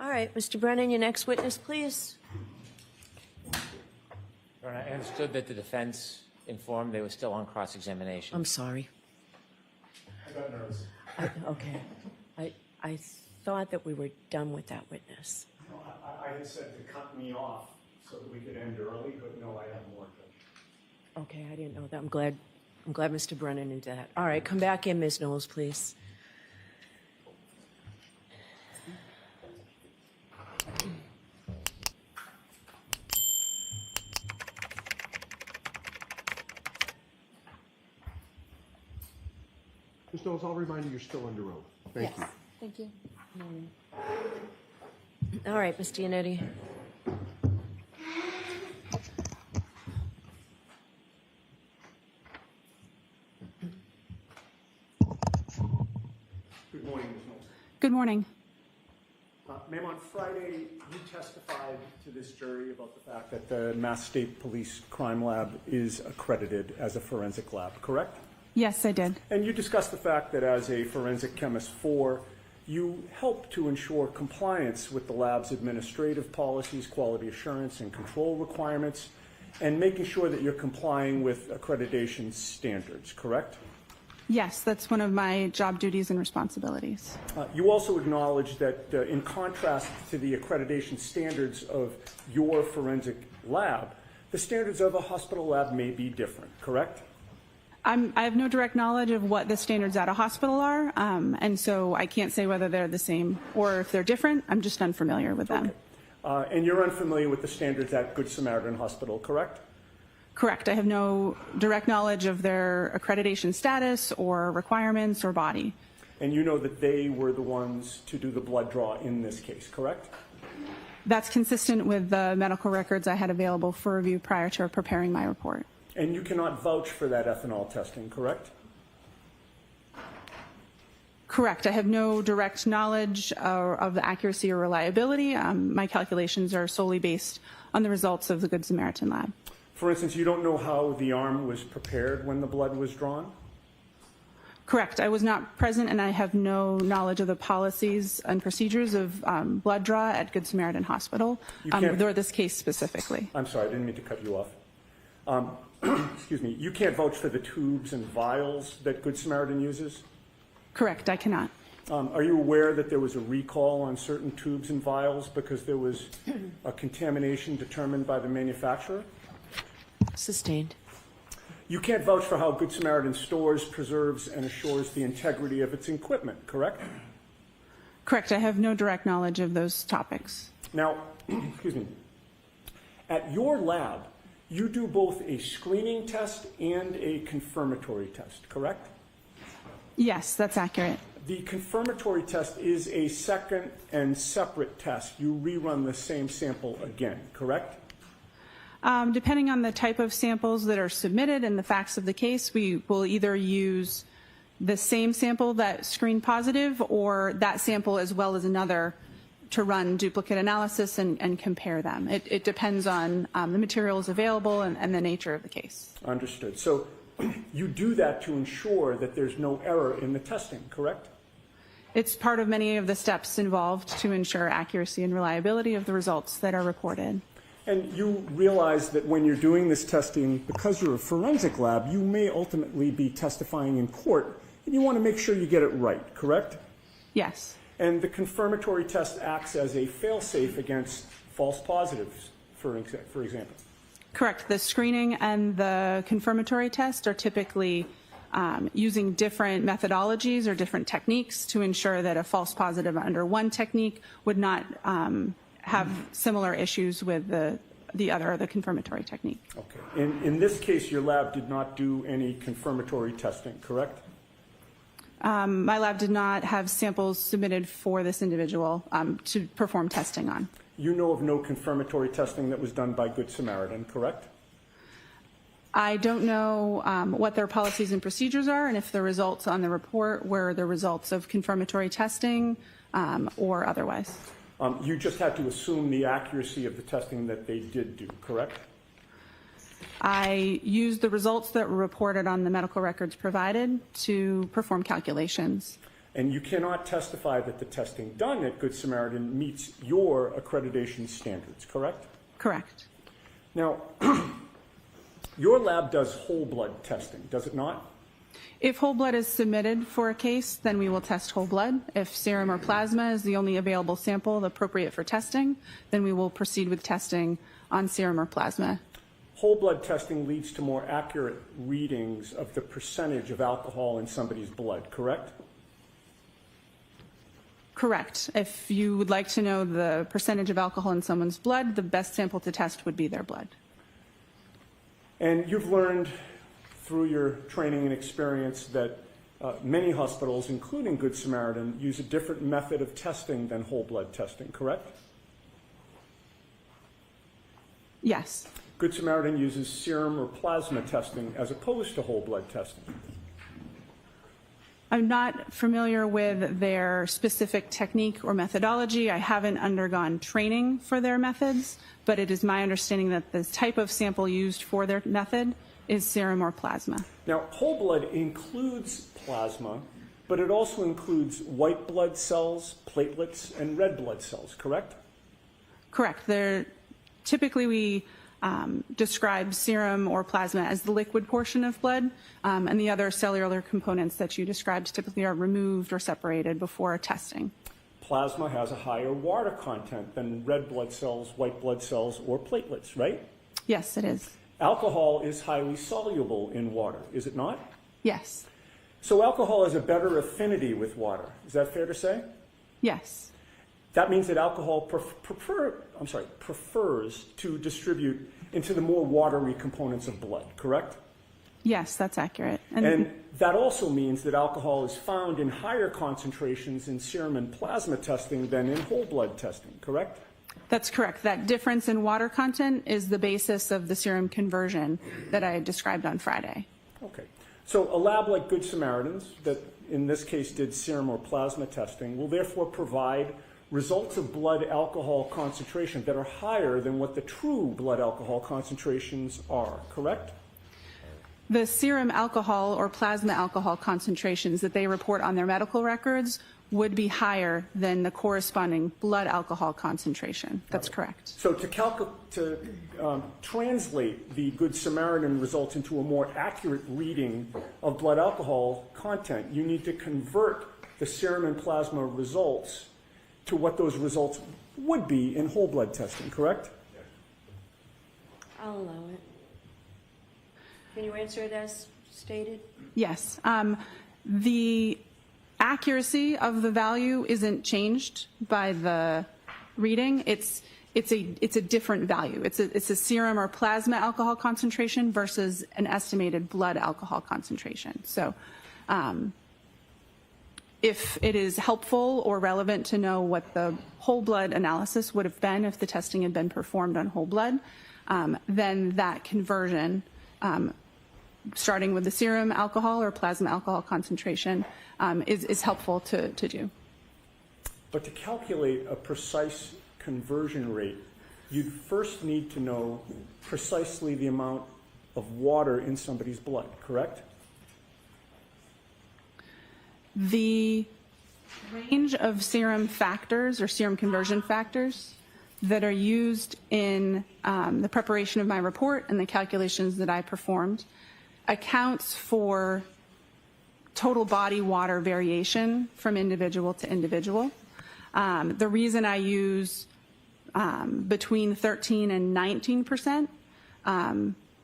All right, Mr. Brennan, your next witness, please. Your Honor, I understood that the defense informed they were still on cross-examination. I'm sorry. I got nervous. Okay. I thought that we were done with that witness. No, I had said to cut me off so that we could end early, but no, I have more to. Okay, I didn't know that. I'm glad Mr. Brennan did that. All right, come back in, Ms. Knowles, please. Ms. Knowles, I'll remind you you're still under oath. Thank you. Thank you. All right, Ms. Giannetti. Good morning, Ms. Knowles. Good morning. Ma'am, on Friday, you testified to this jury about the fact that the Mass State Police Crime Lab is accredited as a forensic lab, correct? Yes, I did. And you discussed the fact that as a forensic chemist 4, you help to ensure compliance with the lab's administrative policies, quality assurance, and control requirements, and making sure that you're complying with accreditation standards, correct? Yes, that's one of my job duties and responsibilities. You also acknowledge that in contrast to the accreditation standards of your forensic lab, the standards of a hospital lab may be different, correct? I have no direct knowledge of what the standards at a hospital are, and so I can't say whether they're the same or if they're different. I'm just unfamiliar with them. Okay. And you're unfamiliar with the standards at Good Samaritan Hospital, correct? Correct. I have no direct knowledge of their accreditation status or requirements or body. And you know that they were the ones to do the blood draw in this case, correct? That's consistent with the medical records I had available for review prior to preparing my report. And you cannot vouch for that ethanol testing, correct? Correct. I have no direct knowledge of the accuracy or reliability. My calculations are solely based on the results of the Good Samaritan lab. For instance, you don't know how the arm was prepared when the blood was drawn? Correct. I was not present, and I have no knowledge of the policies and procedures of blood draw at Good Samaritan Hospital, or this case specifically. I'm sorry, I didn't mean to cut you off. Excuse me. You can't vouch for the tubes and vials that Good Samaritan uses? Correct. I cannot. Are you aware that there was a recall on certain tubes and vials because there was a contamination determined by the manufacturer? Sustained. You can't vouch for how Good Samaritan stores, preserves, and assures the integrity of its equipment, correct? Correct. I have no direct knowledge of those topics. Now, excuse me, at your lab, you do both a screening test and a confirmatory test, correct? Yes, that's accurate. The confirmatory test is a second and separate test. You rerun the same sample again, correct? Depending on the type of samples that are submitted and the facts of the case, we will either use the same sample that screened positive or that sample as well as another to run duplicate analysis and compare them. It depends on the materials available and the nature of the case. Understood. So you do that to ensure that there's no error in the testing, correct? It's part of many of the steps involved to ensure accuracy and reliability of the results that are reported. And you realize that when you're doing this testing, because you're a forensic lab, you may ultimately be testifying in court, and you want to make sure you get it right, correct? Yes. And the confirmatory test acts as a fail-safe against false positives, for example. Correct. The screening and the confirmatory test are typically using different methodologies or different techniques to ensure that a false positive under one technique would not have similar issues with the confirmatory technique. Okay. In this case, your lab did not do any confirmatory testing, correct? My lab did not have samples submitted for this individual to perform testing on. You know of no confirmatory testing that was done by Good Samaritan, correct? I don't know what their policies and procedures are and if the results on the report were the results of confirmatory testing or otherwise. You just had to assume the accuracy of the testing that they did do, correct? I used the results that were reported on the medical records provided to perform calculations. And you cannot testify that the testing done at Good Samaritan meets your accreditation standards, correct? Correct. Now, your lab does whole blood testing, does it not? If whole blood is submitted for a case, then we will test whole blood. If serum or plasma is the only available sample appropriate for testing, then we will proceed with testing on serum or plasma. Whole blood testing leads to more accurate readings of the percentage of alcohol in somebody's blood, correct? Correct. If you would like to know the percentage of alcohol in someone's blood, the best sample to test would be their blood. And you've learned through your training and experience that many hospitals, including Good Samaritan, use a different method of testing than whole blood testing, correct? Yes. Good Samaritan uses serum or plasma testing as opposed to whole blood testing. I'm not familiar with their specific technique or methodology. I haven't undergone training for their methods, but it is my understanding that the type of sample used for their method is serum or plasma. Now, whole blood includes plasma, but it also includes white blood cells, platelets, and red blood cells, correct? Correct. Typically, we describe serum or plasma as the liquid portion of blood, and the other cellular components that you described typically are removed or separated before testing. Plasma has a higher water content than red blood cells, white blood cells, or platelets, right? Yes, it is. Alcohol is highly soluble in water, is it not? Yes. So alcohol has a better affinity with water. Is that fair to say? Yes. That means that alcohol prefers to distribute into the more watery components of blood, correct? Yes, that's accurate. And that also means that alcohol is found in higher concentrations in serum and plasma testing than in whole blood testing, correct? That's correct. That difference in water content is the basis of the serum conversion that I described on Friday. Okay. So a lab like Good Samaritans, that in this case did serum or plasma testing, will therefore provide results of blood alcohol concentration that are higher than what the true blood alcohol concentrations are, correct? The serum alcohol or plasma alcohol concentrations that they report on their medical records would be higher than the corresponding blood alcohol concentration. That's correct. So to translate the Good Samaritan results into a more accurate reading of blood alcohol content, you need to convert the serum and plasma results to what those results would be in whole blood testing, correct? I'll allow it. Can you answer it as stated? Yes. The accuracy of the value isn't changed by the reading. It's a different value. It's a serum or plasma alcohol concentration versus an estimated blood alcohol concentration. So if it is helpful or relevant to know what the whole blood analysis would have been if the testing had been performed on whole blood, then that conversion, starting with the serum alcohol or plasma alcohol concentration, is helpful to do. But to calculate a precise conversion rate, you'd first need to know precisely the amount of water in somebody's blood, correct? The range of serum factors or serum conversion factors that are used in the preparation of my report and the calculations that I performed accounts for total body water variation from individual to individual. The reason I use between 13 and 19%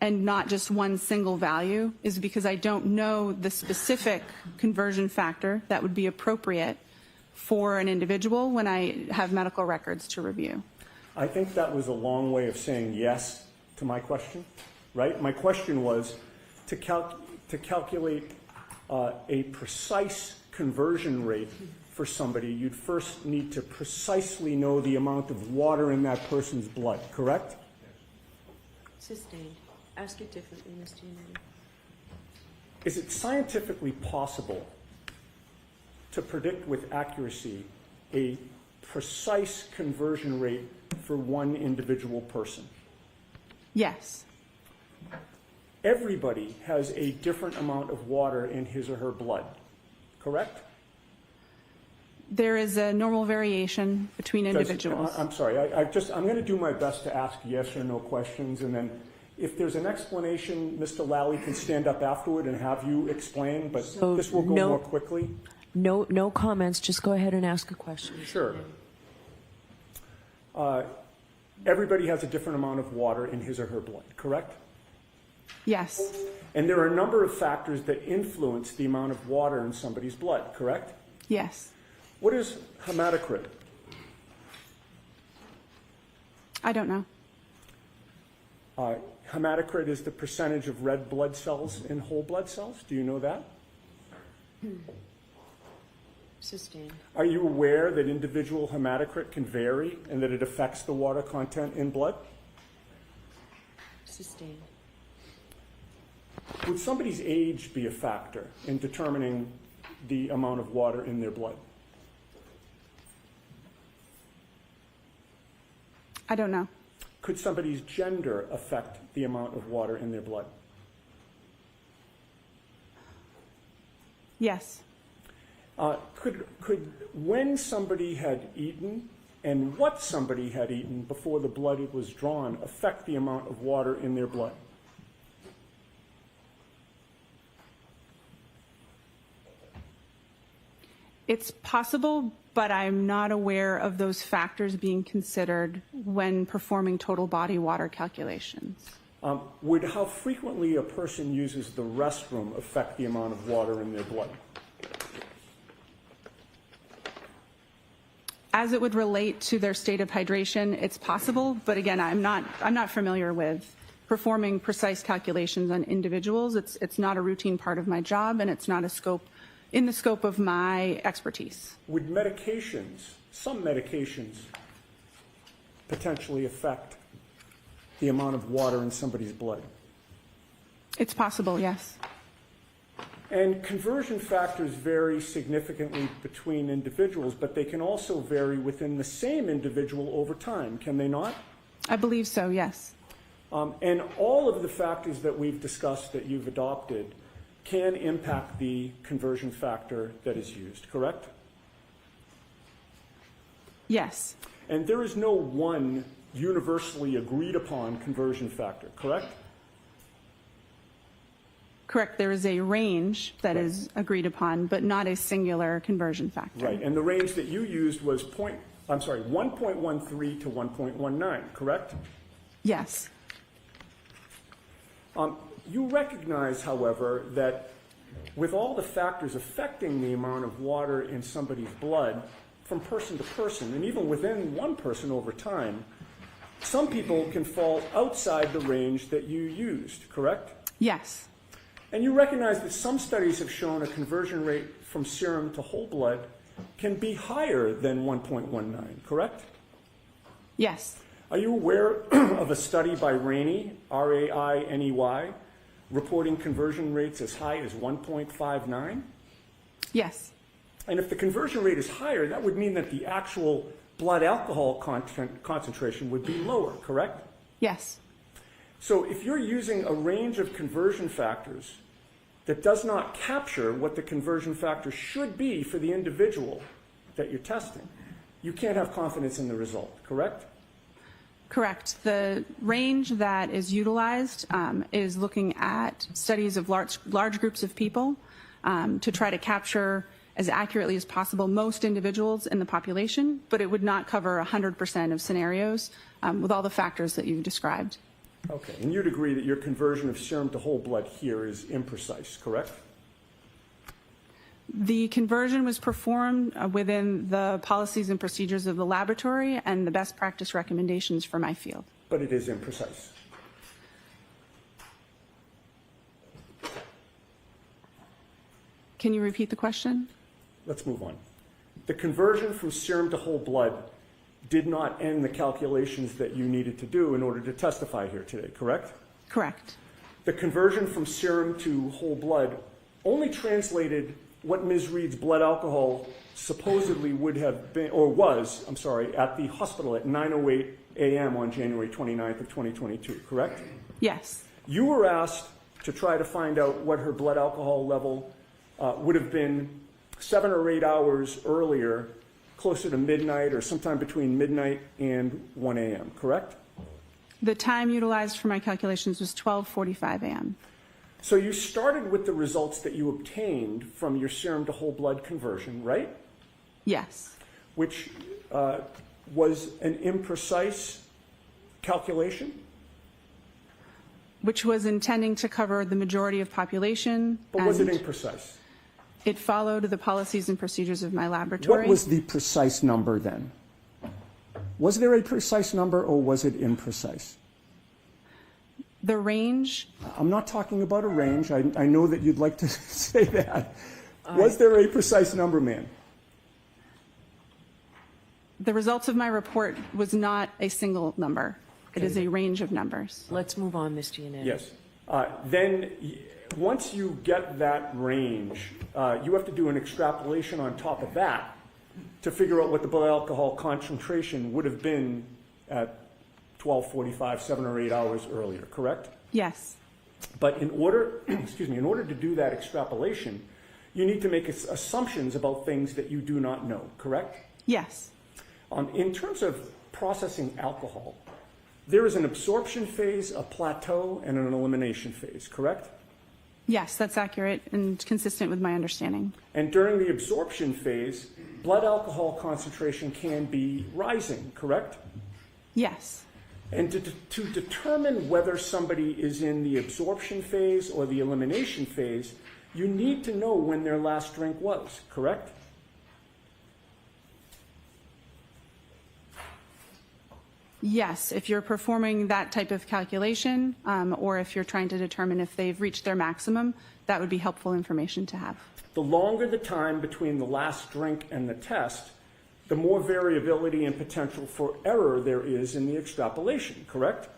and not just one single value is because I don't know the specific conversion factor that would be appropriate for an individual when I have medical records to review. I think that was a long way of saying yes to my question, right? My question was to calculate a precise conversion rate for somebody, you'd first need to precisely know the amount of water in that person's blood, correct? Sustained. Ask it differently, Mr. Unity. Is it scientifically possible to predict with accuracy a precise conversion rate for one individual person? Yes. Everybody has a different amount of water in his or her blood, correct? There is a normal variation between Does- individuals. I'm sorry, I'm going to do my best to ask yes or no questions, and then if there's an explanation, Mr. Lally can stand up afterward and have you explain, but So this will go no- more quickly. No comments, just go ahead and ask a question. Sure. Everybody has a different amount of water in his or her blood, correct? Yes, And there are a number of factors that influence the amount of water in somebody's blood, correct? yes. What is hematocrit? I don't know. Hematocrit is the percentage of red blood cells in whole blood cells. Do you know that? Sustained. Are you aware that individual hematocrit can vary and that it affects the water content in blood? Sustained. Would somebody's age be a factor in determining the amount of water in their blood? I don't know. Could somebody's gender affect the amount of water in their blood? Yes, Could when somebody had eaten and what somebody had eaten before the blood was drawn affect the amount of water in their blood? it's possible, but I'm not aware of those factors being considered when performing total body water calculations. Would how frequently a person uses the restroom affect the amount of water in their blood? As it would relate to their state of hydration, it's possible, but again, I'm not familiar with performing precise calculations on individuals. It's not a routine part of my job, and it's not in the scope of my expertise. Would medications, some medications, potentially affect the amount of water in somebody's blood? It's possible, yes. And conversion factors vary significantly between individuals, but they can also vary within the same individual over time, can they not? I believe so, yes. And all of the factors that we've discussed that you've adopted can impact the conversion factor that is used, correct? Yes, And there is no one universally agreed upon conversion factor, correct? correct. There is a range that is agreed upon, but not a singular conversion factor. Right, and the range that you used was 1.13 to 1.19, correct? Yes, You recognize, however, that with all the factors affecting the amount of water in somebody's blood from person to person, and even within one person over time, some people can fall outside the range that you used, correct? yes, And you recognize that some studies have shown a conversion rate from serum to whole blood can be higher than 1.19, correct? yes, Are you aware of a study by Rainey, R-A-I-N-E-Y, reporting conversion rates as high as 1.59? yes, And if the conversion rate is higher, that would mean that the actual blood alcohol concentration would be lower, correct? yes, So if you're using a range of conversion factors that does not capture what the conversion factor should be for the individual that you're testing, you can't have confidence in the result, correct? correct. The range that is utilized is looking at studies of large groups of people to try to capture as accurately as possible most individuals in the population, but it would not cover 100% of scenarios with all the factors that you've described. Okay, and you'd agree that your conversion of serum to whole blood here is imprecise, correct? The conversion was performed within the policies and procedures of the laboratory and the best practice recommendations for my field. But it is imprecise. Can you repeat the question? Let's move on. The conversion from serum to whole blood did not end the calculations that you needed to do in order to testify here today, correct? Correct. The conversion from serum to whole blood only translated what Ms. Reed's blood alcohol supposedly would have been, or was, I'm sorry, at the hospital at 9:08 a.m. on January 29th of 2022, correct? Yes. You were asked to try to find out what her blood alcohol level would have been 7 or 8 hours earlier closer to midnight or sometime between midnight and 1 a.m., correct? The time utilized for my calculations was 12:45 a.m. So you started with the results that you obtained from your serum to whole blood conversion, right? Yes. Which was an imprecise calculation? Which was intending to cover the majority of population. But was it and imprecise? It followed the policies and procedures of my laboratory. What was the precise number then? Was there a precise number or was it imprecise? The range, I'm not talking about a range. I know that you'd like to say that. Was there a precise number, ma'am? the results of my report was not a single number. It is a range of numbers. Let's move on, Mr. Yanez. Yes. Once you get that range, you have to do an extrapolation on top of that to figure out what the blood alcohol concentration would have been at 12:45, 7 or 8 hours earlier, correct? Yes. But in order, in order to do that extrapolation, you need to make assumptions about things that you do not know, correct? Yes. In terms of processing alcohol, there is an absorption phase, a plateau, and an elimination phase, correct? Yes, that's accurate and consistent with my understanding. And during the absorption phase, blood alcohol concentration can be rising, correct? Yes. And to determine whether somebody is in the absorption phase or the elimination phase, you need to know when their last drink was, correct? Yes, if you're performing that type of calculation, or if you're trying to determine if they've reached their maximum, that would be helpful information to have. The longer the time between the last drink and the test, the more variability and potential for error there is in the extrapolation, correct?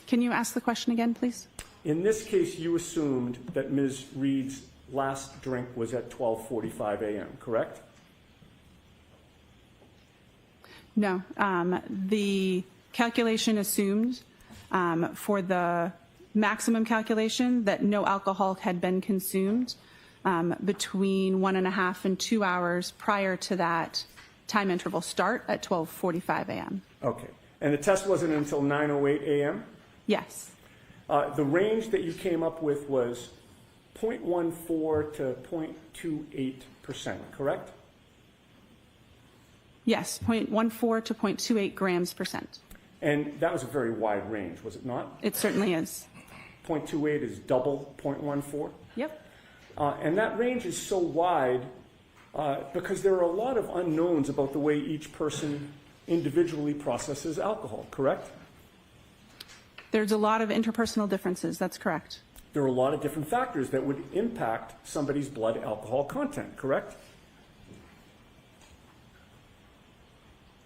Can you ask the question again, please? In this case, you assumed that Ms. Reed's last drink was at 12:45 a.m., correct? No. The calculation assumed for the maximum calculation that no alcohol had been consumed between 1.5 and 2 hours prior to that time interval start at 12:45 a.m. Okay. And the test wasn't until 9:08 a.m.? Yes. The range that you came up with was 0.14 to 0.28%, correct? Yes, 0.14 to 0.28 grams percent. And that was a very wide range, was it not? It certainly is. 0.28 is double 0.14? Yep. And that range is so wide because there are a lot of unknowns about the way each person individually processes alcohol, correct? There's a lot of interpersonal differences. That's correct. There are a lot of different factors that would impact somebody's blood alcohol content, correct?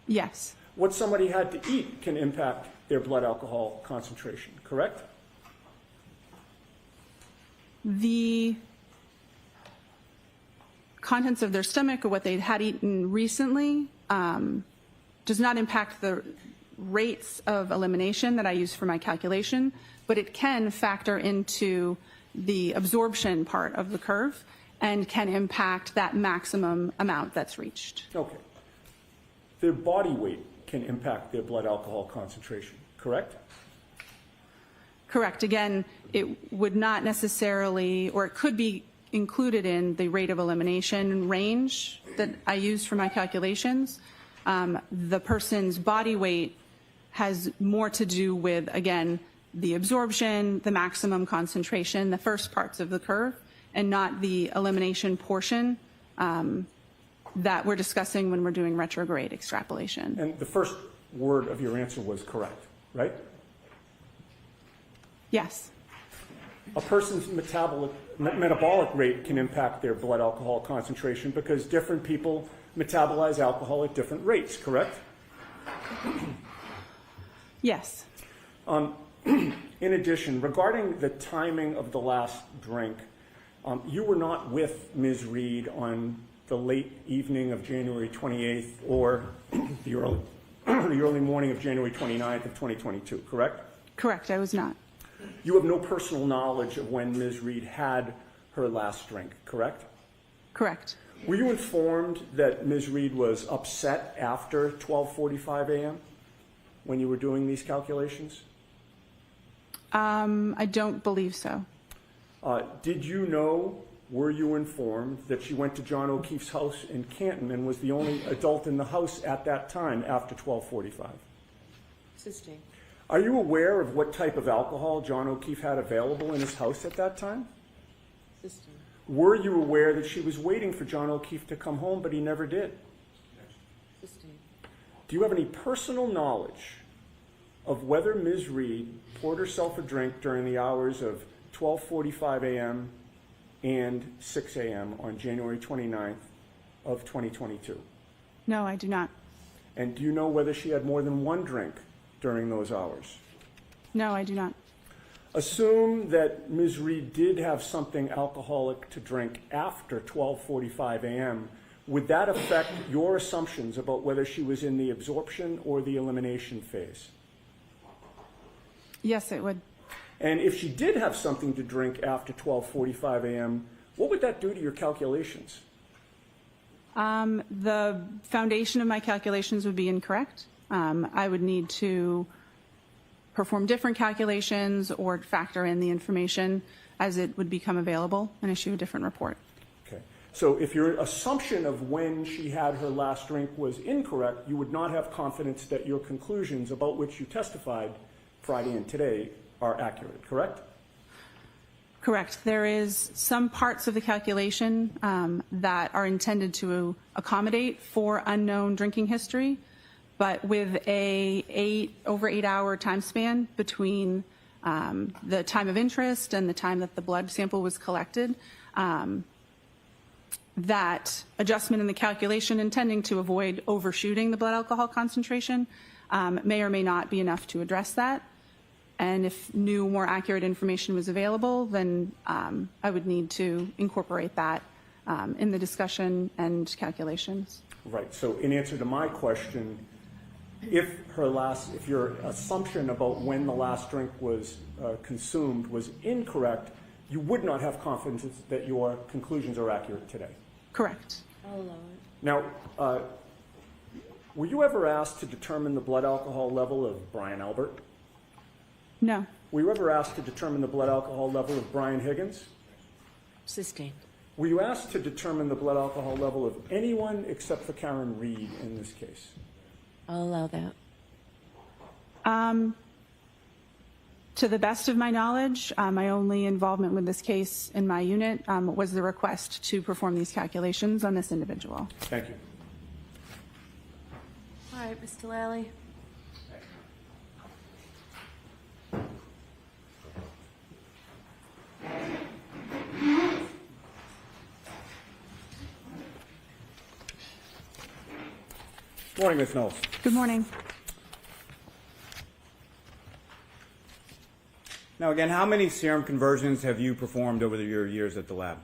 Yes. What somebody had to eat can impact their blood alcohol concentration, correct? The contents of their stomach or what they had eaten recently does not impact the rates of elimination that I use for my calculation, but it can factor into the absorption part of the curve and can impact that maximum amount that's reached. Okay. Their body weight can impact their blood alcohol concentration, correct? Correct. Again, it would not necessarily, or it could be included in the rate of elimination range that I use for my calculations. The person's body weight has more to do with, again, the absorption, the maximum concentration, the first parts of the curve, and not the elimination portion that we're discussing when we're doing retrograde extrapolation. And the first word of your answer was correct, right? Yes. A person's metabolic rate can impact their blood alcohol concentration because different people metabolize alcohol at different rates, correct? Yes. In addition, regarding the timing of the last drink, you were not with Ms. Reed on the late evening of January 28th or the early morning of January 29th of 2022, correct? Correct. I was not. You have no personal knowledge of when Ms. Reed had her last drink, correct? Correct. Were you informed that Ms. Reed was upset after 12:45 a.m. when you were doing these calculations? I don't believe so. Did you know, were you informed that she went to John O'Keefe's house in Canton and was the only adult in the house at that time after 12:45? Sustained. Are you aware of what type of alcohol John O'Keefe had available in his house at that time? Sustained. Were you aware that she was waiting for John O'Keefe to come home, but he never did? Sustained. Do you have any personal knowledge of whether Ms. Reed poured herself a drink during the hours of 12:45 a.m. and 6 a.m. on January 29th of 2022? No, I do not. And do you know whether she had more than one drink during those hours? No, I do not. Assume that Ms. Reed did have something alcoholic to drink after 12:45 a.m. Would that affect your assumptions about whether she was in the absorption or the elimination phase? Yes, it would. And if she did have something to drink after 12:45 a.m., what would that do to your calculations? The foundation of my calculations would be incorrect. I would need to perform different calculations or factor in the information as it would become available and issue a different report. Okay. So if your assumption of when she had her last drink was incorrect, you would not have confidence that your conclusions about which you testified Friday and today are accurate, correct? Correct. There is some parts of the calculation that are intended to accommodate for unknown drinking history, but with over 8 hour time span between the time of interest and the time that the blood sample was collected, that adjustment in the calculation intending to avoid overshooting the blood alcohol concentration may or may not be enough to address that. And if new, more accurate information was available, then I would need to incorporate that in the discussion and calculations. Right. So in answer to my question, if your assumption about when the last drink was consumed was incorrect, you would not have confidence that your conclusions are accurate today. Correct. I'll allow it. Now, were you ever asked to determine the blood alcohol level of Brian Albert? No. Were you ever asked to determine the blood alcohol level of Brian Higgins? Sustained. Were you asked to determine the blood alcohol level of anyone except for Karen Reed in this case? I'll allow that. To the best of my knowledge, my only involvement with this case in my unit was the request to perform these calculations on this individual. Thank you. All right, Mr. Lally. Good morning, Ms. Knowles. Good morning. Now, again, how many serum conversions have you performed over your years at the lab?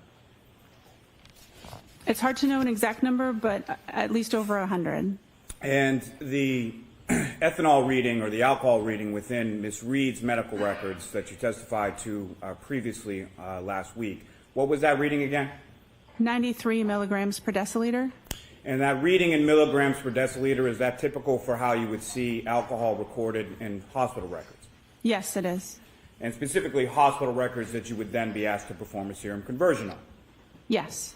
It's hard to know an exact number, but at least over 100. And the ethanol reading or the alcohol reading within Ms. Reed's medical records that you testified to previously last week, what was that reading again? 93 milligrams per deciliter. And that reading in milligrams per deciliter, is that typical for how you would see alcohol recorded in hospital records? Yes, it is. And specifically hospital records that you would then be asked to perform a serum conversion on? Yes.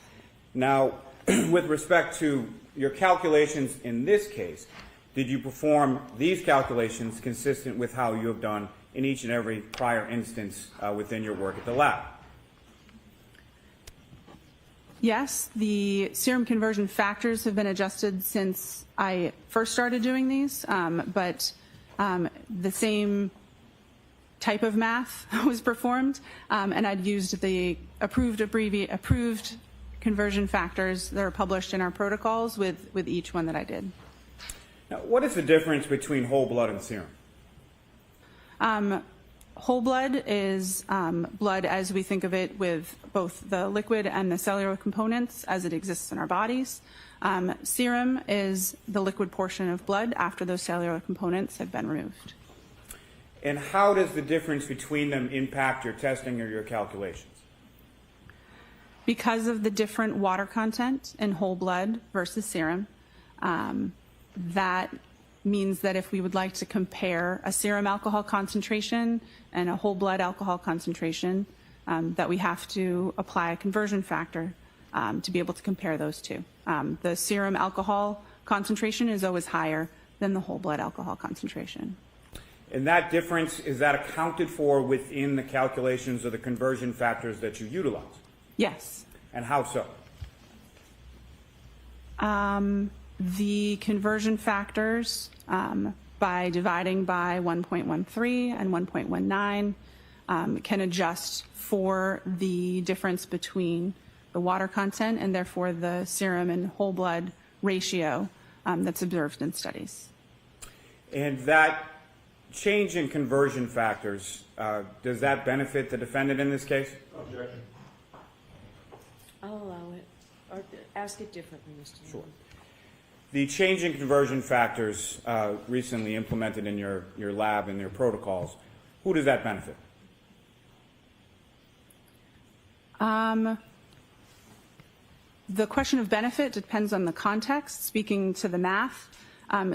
Now, with respect to your calculations in this case, did you perform these calculations consistent with how you have done in each and every prior instance within your work at the lab? Yes, the serum conversion factors have been adjusted since I first started doing these, but the same type of math was performed, and I'd used the approved conversion factors that are published in our protocols with each one that I did. Now, what is the difference between whole blood and serum? Whole blood is blood as we think of it, with both the liquid and the cellular components as it exists in our bodies. Serum is the liquid portion of blood after those cellular components have been removed. And how does the difference between them impact your testing or your calculations? Because of the different water content in whole blood versus serum, that means that if we would like to compare a serum alcohol concentration and a whole blood alcohol concentration, that we have to apply a conversion factor to be able to compare those two. The serum alcohol concentration is always higher than the whole blood alcohol concentration. And that difference, is that accounted for within the calculations of the conversion factors that you utilize? Yes. And how so? The conversion factors, by dividing by 1.13 and 1.19, can adjust for the difference between the water content and therefore the serum and whole blood ratio that's observed in studies. And that change in conversion factors, does that benefit the defendant in this case? Objection. I'll allow it. Or ask it differently, Mr. Sure. Chairman. The change in conversion factors recently implemented in your lab and your protocols, who does that benefit? The question of benefit depends on the context. Speaking to the math,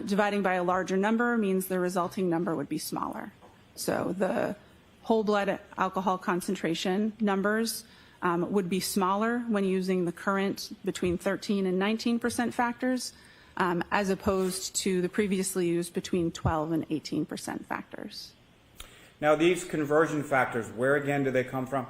dividing by a larger number means the resulting number would be smaller. So the whole blood alcohol concentration numbers would be smaller when using the current between 13 and 19% factors, as opposed to the previously used between 12 and 18% factors. Now, these conversion factors, where again do they come from?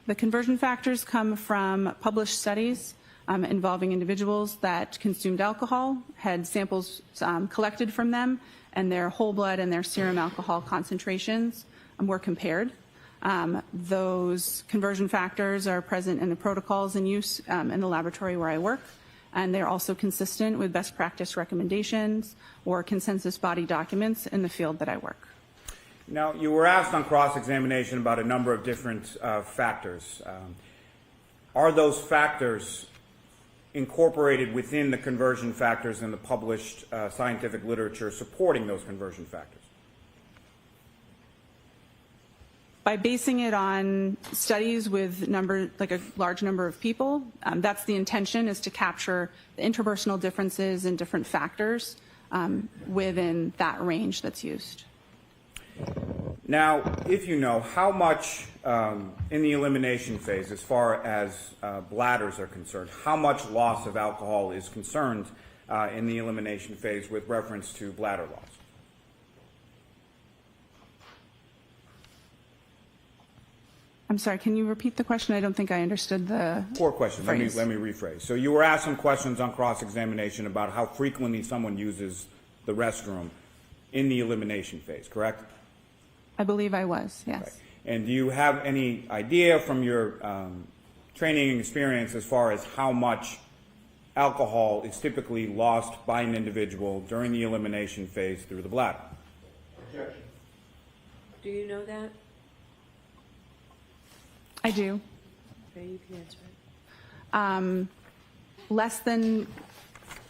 The conversion factors come from published studies involving individuals that consumed alcohol, had samples collected from them, and their whole blood and their serum alcohol concentrations were compared. Those conversion factors are present in the protocols in use in the laboratory where I work, and they're also consistent with best practice recommendations or consensus body documents in the field that I work. Now, you were asked on cross-examination about a number of different factors. Are those factors incorporated within the conversion factors in the published scientific literature supporting those conversion factors? By basing it on studies with a large number of people, that's the intention, is to capture the interpersonal differences in different factors within that range that's used. Now, if you know, how much in the elimination phase, as far as bladders are concerned, how much loss of alcohol is concerned in the elimination phase with reference to bladder loss? I'm sorry, can you repeat the question? I don't think I understood the Poor question. Let me phrase. rephrase. So you were asked some questions on cross-examination about how frequently someone uses the restroom in the elimination phase, correct? I believe I was, yes. Right. And do you have any idea from your training and experience as far as how much alcohol is typically lost by an individual during the elimination phase through the bladder? Objection. Do you know that? I do. Okay, you can answer it. Less than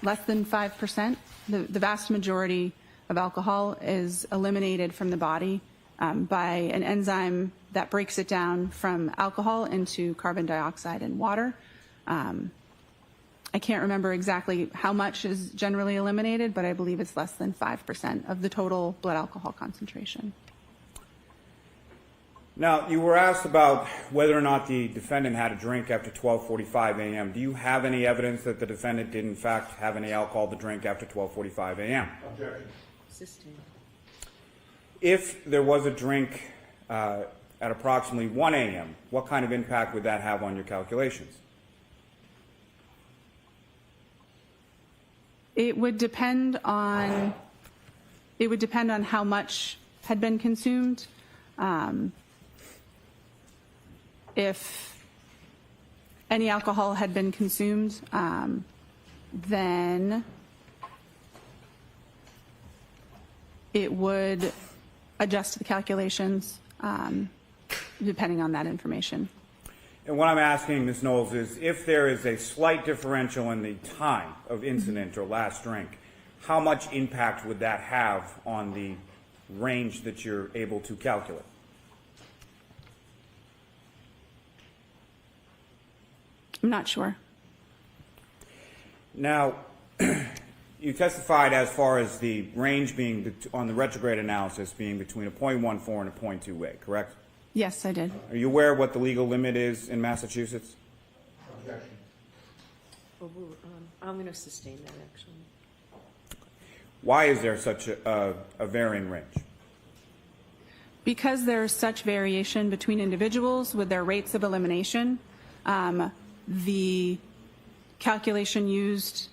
5%. The vast majority of alcohol is eliminated from the body by an enzyme that breaks it down from alcohol into carbon dioxide and water. I can't remember exactly how much is generally eliminated, but I believe it's less than 5% of the total blood alcohol concentration. Now, you were asked about whether or not the defendant had a drink after 12:45 a.m. Do you have any evidence that the defendant did, in fact, have any alcohol to drink after 12:45 a.m.? Objection. Sustained. If there was a drink at approximately 1 a.m., what kind of impact would that have on your calculations? It would depend on how much had been consumed. If any alcohol had been consumed, then it would adjust the calculations depending on that information. And what I'm asking, Ms. Knowles, is if there is a slight differential in the time of incident or last drink, how much impact would that have on the range that you're able to calculate? I'm not sure. Now, you testified as far as the range being, on the retrograde analysis, being between a .14 and a .28, correct? Yes, I did. Are you aware of what the legal limit is in Massachusetts? Objection. I'm going to sustain that, actually. Why is there such a varying range? Because there's such variation between individuals with their rates of elimination, the calculation used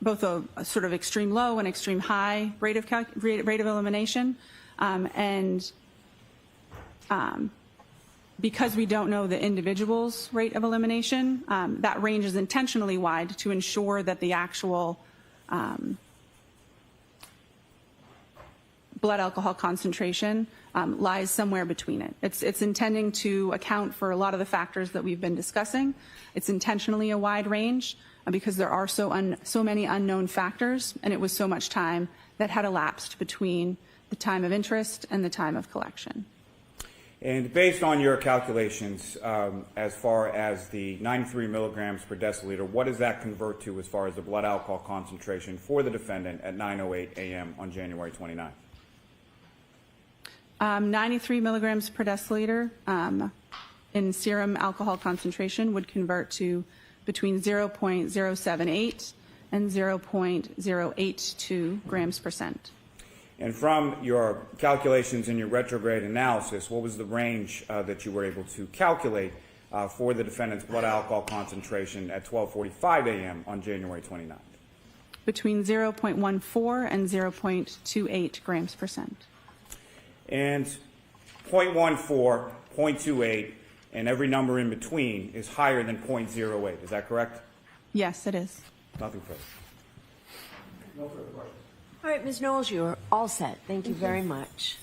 both a sort of extreme low and extreme high rate of elimination, and because we don't know the individual's rate of elimination, that range is intentionally wide to ensure that the actual blood alcohol concentration lies somewhere between it. It's intending to account for a lot of the factors that we've been discussing. It's intentionally a wide range because there are so many unknown factors, and it was so much time that had elapsed between the time of interest and the time of collection. And based on your calculations, as far as the 93 milligrams per deciliter, what does that convert to as far as the blood alcohol concentration for the defendant at 9:08 a.m. on January 29th? 93 milligrams per deciliter in serum alcohol concentration would convert to between 0.078 and 0.082 grams per cent. And from your calculations in your retrograde analysis, what was the range that you were able to calculate for the defendant's blood alcohol concentration at 12:45 a.m. on January 29th? Between 0.14 and 0.28 grams per cent. And 0.14, 0.28, and every number in between is higher than 0.08. Is that correct? Yes, it is. Nothing further. No further questions. All right, Ms. Knowles, you're all set. Thank you very much.